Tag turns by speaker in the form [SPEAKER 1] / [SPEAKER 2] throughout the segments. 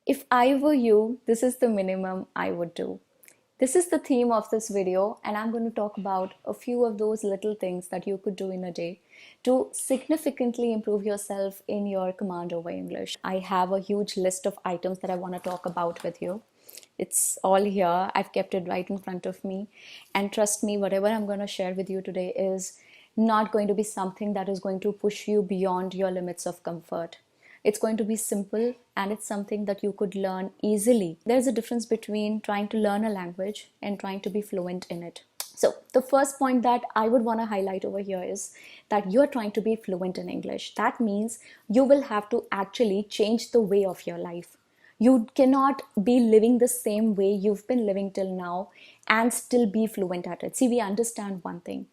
[SPEAKER 1] If I were you, this is the minimum I would do. This is the theme of this video, and I'm going to talk about a few of those little things that you could do in a day to significantly improve yourself in your command over English. I have a huge list of items that I want to talk about with you. It's all here. I've kept it right in front of me. And trust me, whatever I'm going to share with you today is not going to be something that is going to push you beyond your limits of comfort. It's going to be simple and it's something that you could learn easily. There's a difference between trying to learn a language and trying to be fluent in it. So, the first point that I would want to highlight over here is that you're trying to be fluent in English. That means you will have to actually change the way of your life. You cannot be living the same way you've been living till now and still be fluent at it. See, we understand one thing.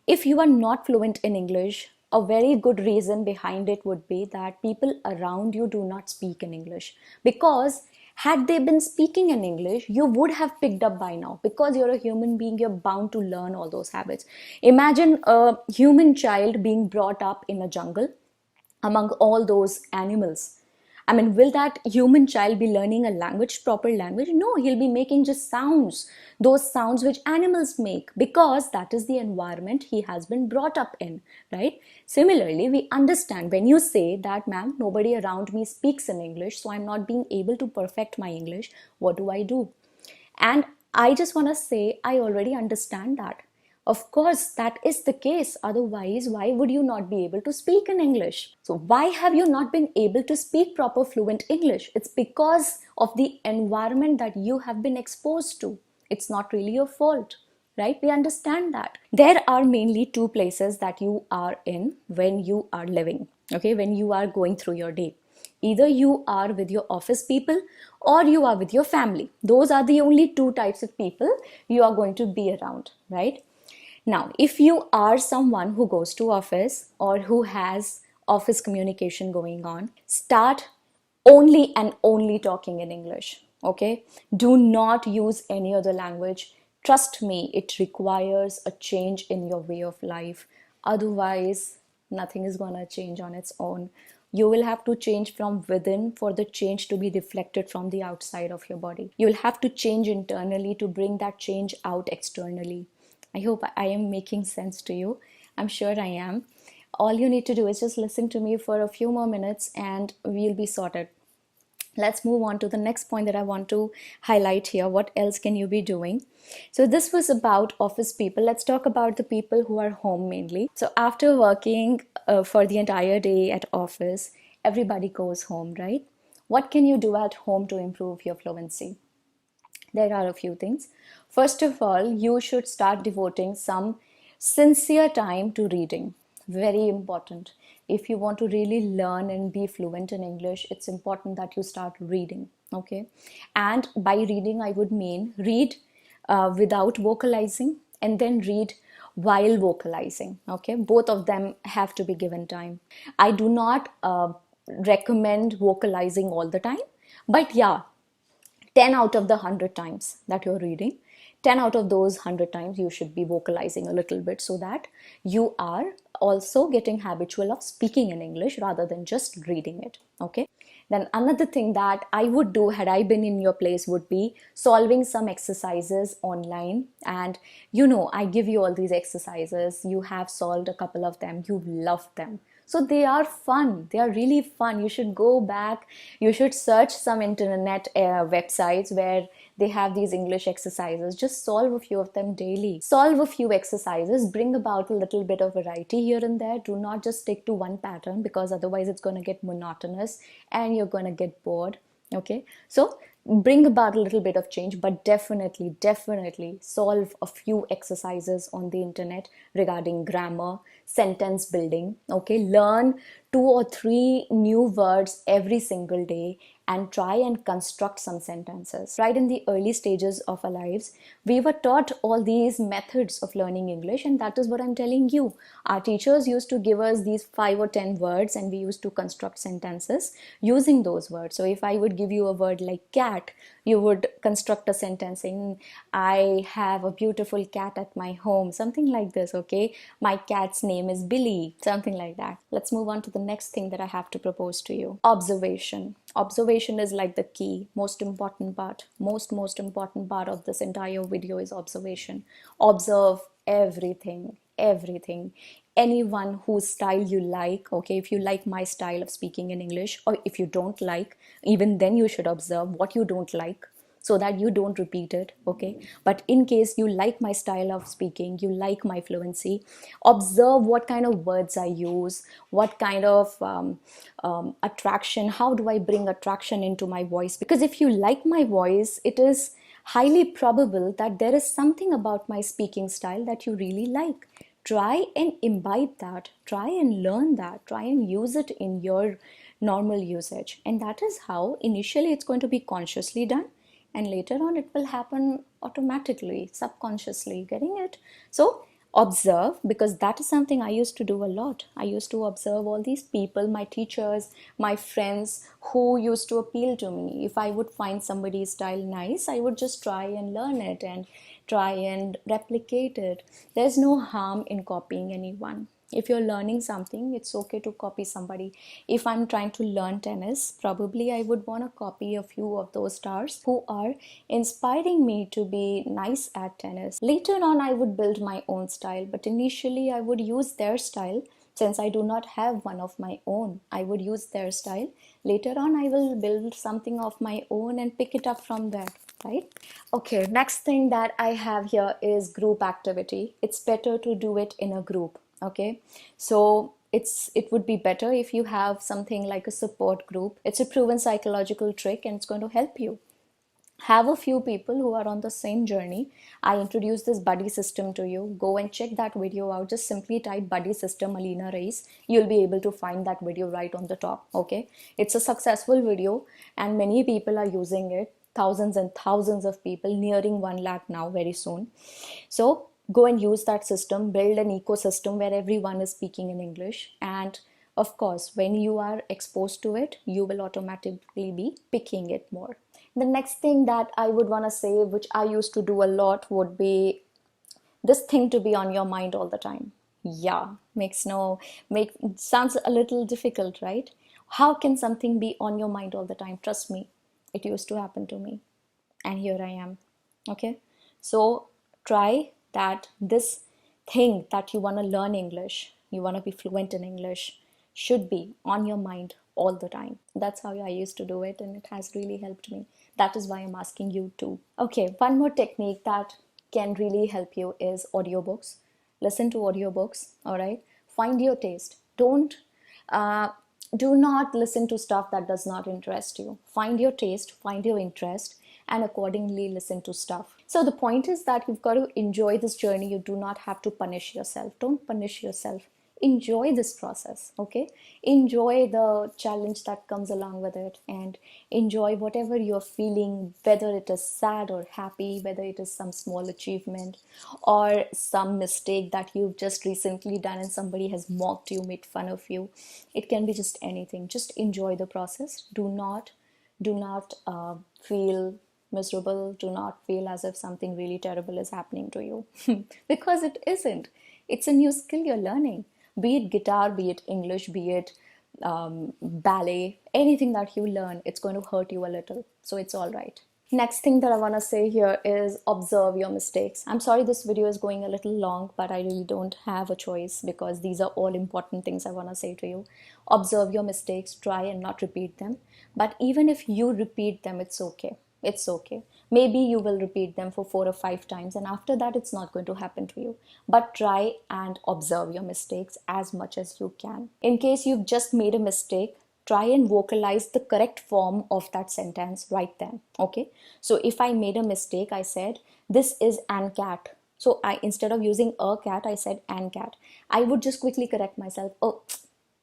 [SPEAKER 1] If you are not fluent in English, a very good reason behind it would be that people around you do not speak in English. Because had they been speaking in English, you would have picked up by now. Because you're a human being, you're bound to learn all those habits. Imagine a human child being brought up in a jungle among all those animals. I mean, will that human child be learning a language, proper language? No, he'll be making just sounds, those sounds which animals make, because that is the environment he has been brought up in, right? Similarly, we understand when you say that, ma'am, nobody around me speaks in English, so I'm not being able to perfect my English. What do I do? And I just want to say, I already understand that. Of course, that is the case. Otherwise, why would you not be able to speak in English? So, why have you not been able to speak proper fluent English? It's because of the environment that you have been exposed to. It's not really your fault, right? We understand that. There are mainly two places that you are in when you are living, okay, when you are going through your day. Either you are with your office people or you are with your family. Those are the only two types of people you are going to be around, right? Now, if you are someone who goes to office or who has office communication going on, start only and only talking in English, okay? Do not use any other language. Trust me, it requires a change in your way of life. Otherwise, nothing is going to change on its own. You will have to change from within for the change to be reflected from the outside of your body. You will have to change internally to bring that change out externally. I hope I am making sense to you. I'm sure I am. All you need to do is just listen to me for a few more minutes and we'll be sorted. Let's move on to the next point that I want to highlight here. What else can you be doing? So this was about office people. Let's talk about the people who are home mainly. So after working for the entire day at office, everybody goes home, right? What can you do at home to improve your fluency? There are a few things. First of all, you should start devoting some sincere time to reading. Very important. If you want to really learn and be fluent in English, it's important that you start reading. Okay. And by reading, I would mean read without vocalizing and then read while vocalizing. Okay. Both of them have to be given time. I do not recommend vocalizing all the time, but yeah, 10 out of the 100 times that you're reading, 10 out of those 100 times you should be vocalizing a little bit so that you are also getting habitual of speaking in English rather than just reading it. Okay. Then another thing that I would do had I been in your place would be solving some exercises online. And I give you all these exercises. You have solved a couple of them. You love them. So they are fun. They are really fun. You should go back. You should search some internet websites where they have these English exercises. Just solve a few of them daily. Solve a few exercises. Bring about a little bit of variety here and there. Do not just stick to one pattern because otherwise it's going to get monotonous and you're going to get bored. Okay. So bring about a little bit of change, but definitely solve a few exercises on the internet regarding grammar, sentence building. Okay, learn 2 or 3 new words every single day and try and construct some sentences. Right in the early stages of our lives, we were taught all these methods of learning English, and that is what I'm telling you. Our teachers used to give us these 5 or 10 words and we used to construct sentences using those words. So if I would give you a word like cat, you would construct a sentence saying, I have a beautiful cat at my home, something like this. Okay, my cat's name is Billy, something like that. Let's move on to the next thing that I have to propose to you. Observation. Observation is like the key, most important part. Most important part of this entire video is observation. Observe everything, everything. Anyone whose style you like, okay, if you like my style of speaking in English, or if you don't like, even then you should observe what you don't like, so that you don't repeat it, okay? But in case you like my style of speaking, you like my fluency, observe what kind of words I use, what kind of attraction, how do I bring attraction into my voice? Because if you like my voice, it is highly probable that there is something about my speaking style that you really like. Try and imbibe that, try and learn that, try and use it in your normal usage. And that is how initially it's going to be consciously done, and later on it will happen automatically, subconsciously. Getting it? So observe, because that is something I used to do a lot. I used to observe all these people, my teachers, my friends, who used to appeal to me. If I would find somebody's style nice, I would just try and learn it and try and replicate it. There's no harm in copying anyone. If you're learning something, it's okay to copy somebody. If I'm trying to learn tennis, probably I would want to copy a few of those stars who are inspiring me to be nice at tennis. Later on, I would build my own style, but initially I would use their style. Since I do not have one of my own, I would use their style. Later on, I will build something of my own and pick it up from there, right? Okay, next thing that I have here is group activity. It's better to do it in a group, okay? So it would be better if you have something like a support group. It's a proven psychological trick, and it's going to help you. Have a few people who are on the same journey. I introduced this buddy system to you. Go and check that video out. Just simply type buddy system Alina Reis. You'll be able to find that video right on the top, okay? It's a successful video and many people are using it. Thousands and thousands of people, nearing 1 lakh now very soon. So go and use that system, build an ecosystem where everyone is speaking in English. And of course, when you are exposed to it, you will automatically be picking it more. The next thing that I would want to say, which I used to do a lot, would be this thing to be on your mind all the time. Yeah, sounds a little difficult, right? How can something be on your mind all the time? Trust me, it used to happen to me, and here I am. Okay, so try that. This thing that you want to learn English, you want to be fluent in English, should be on your mind all the time. That's how I used to do it, and it has really helped me. That is why I'm asking you too. Okay, one more technique that can really help you is audiobooks. Listen to audiobooks, all right? Find your taste. Uh, do not listen to stuff that does not interest you. Find your taste, find your interest, and accordingly listen to stuff. So the point is that you've got to enjoy this journey. You do not have to punish yourself. Don't punish yourself. Enjoy this process, okay? Enjoy the challenge that comes along with it, and enjoy whatever you're feeling, whether it is sad or happy, whether it is some small achievement or some mistake that you've just recently done and somebody has mocked you, made fun of you. It can be just anything. Just enjoy the process. Do not feel miserable. Do not feel as if something really terrible is happening to you because it isn't. It's a new skill you're learning. Be it guitar, be it English, be it ballet, anything that you learn, it's going to hurt you a little. So it's all right. Next thing that I want to say here is observe your mistakes. I'm sorry this video is going a little long, but I really don't have a choice because these are all important things I want to say to you. Observe your mistakes, try and not repeat them. But even if you repeat them, it's okay. It's okay. Maybe you will repeat them for 4 or 5 times, and after that, it's not going to happen to you. But try and observe your mistakes as much as you can. In case you've just made a mistake, try and vocalize the correct form of that sentence right then. Okay. So if I made a mistake, I said, this is an cat. So instead of using a cat, I said an cat. I would just quickly correct myself. Oh,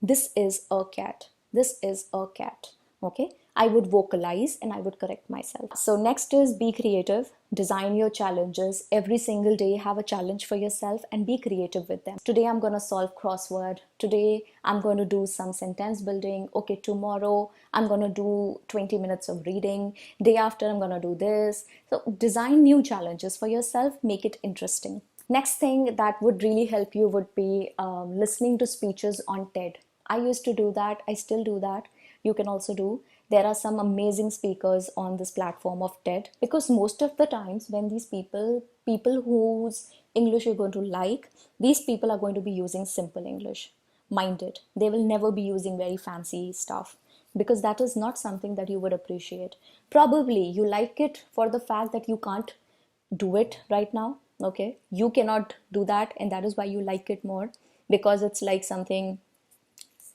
[SPEAKER 1] this is a cat. This is a cat. Okay. I would vocalize and I would correct myself. So next is be creative. Design your challenges. Every single day have a challenge for yourself and be creative with them. Today I'm going to solve crossword. Today I'm going to do some sentence building. Okay, tomorrow I'm going to do 20 minutes of reading. Day after I'm going to do this. So design new challenges for yourself. Make it interesting. Next thing that would really help you would be listening to speeches on TED. I used to do that. I still do that. You can also do. There are some amazing speakers on this platform of TED, because most of the times when these people whose English you're going to like, these people are going to be using simple English. Mind it, they will never be using very fancy stuff, because that is not something that you would appreciate. Probably you like it for the fact that you can't do it right now. Okay, you cannot do that, and that is why you like it more, because it's like something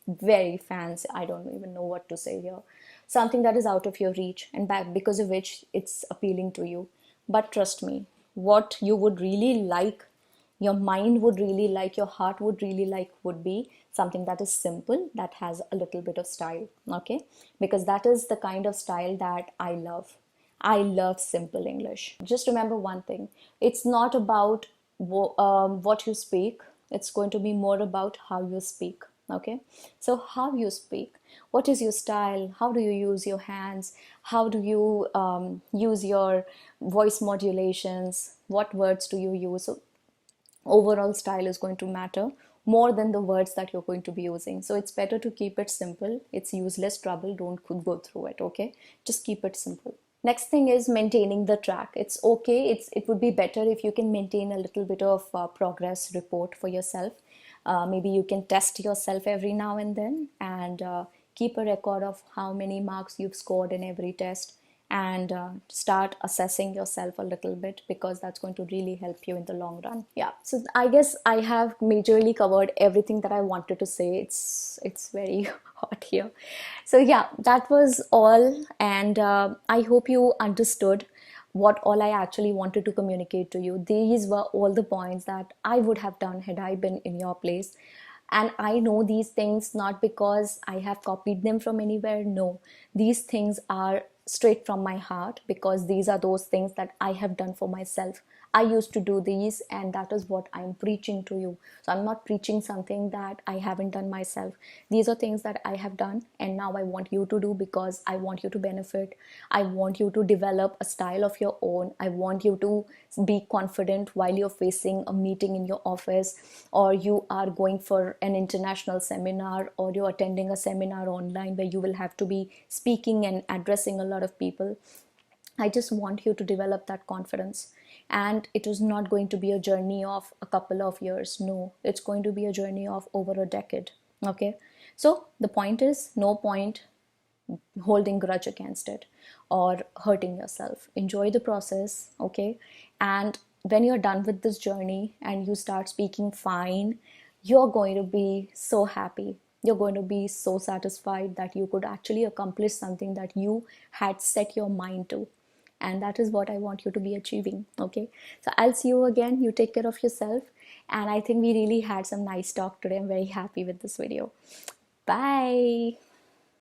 [SPEAKER 1] very fancy. I don't even know what to say here. Something that is out of your reach, and back because of which it's appealing to you. But trust me, what you would really like, your mind would really like, your heart would really like, would be something that is simple, that has a little bit of style. Okay, because that is the kind of style that I love. I love simple English. Just remember one thing, it's not about what you speak, it's going to be more about how you speak. Okay, so how you speak, what is your style, how do you use your hands, how do you use your voice modulations, what words do you use. So overall style is going to matter more than the words that you're going to be using. So it's better to keep it simple. It's useless trouble, don't go through it. Okay, just keep it simple. Next thing is maintaining the track. It's okay, it would be better if you can maintain a little bit of progress report for yourself. Maybe you can test yourself every now and then, and keep a record of how many marks you've scored in every test, and start assessing yourself a little bit, because that's going to really help you in the long run. Yeah, so I guess I have majorly covered everything that I wanted to say. It's very hot here. So yeah, that was all, and I hope you understood what all I actually wanted to communicate to you. These were all the points that I would have done had I been in your place. And I know these things not because I have copied them from anywhere. No, these things are straight from my heart, because these are those things that I have done for myself. I used to do these, and that is what I'm preaching to you. So I'm not preaching something that I haven't done myself. These are things that I have done, and now I want you to do, because I want you to benefit. I want you to develop a style of your own. I want you to be confident while you're facing a meeting in your office, or you are going for an international seminar, or you're attending a seminar online where you will have to be speaking and addressing a lot of people. I just want you to develop that confidence. And it is not going to be a journey of a couple of years. No, it's going to be a journey of over a decade. Okay. So the point is, no point holding grudge against it or hurting yourself. Enjoy the process. Okay. And when you're done with this journey and you start speaking fine, you're going to be so happy. You're going to be so satisfied that you could actually accomplish something that you had set your mind to. And that is what I want you to be achieving. Okay, so I'll see you again. You take care of yourself, and I think we really had some nice talk today. I'm very happy with this video. Bye.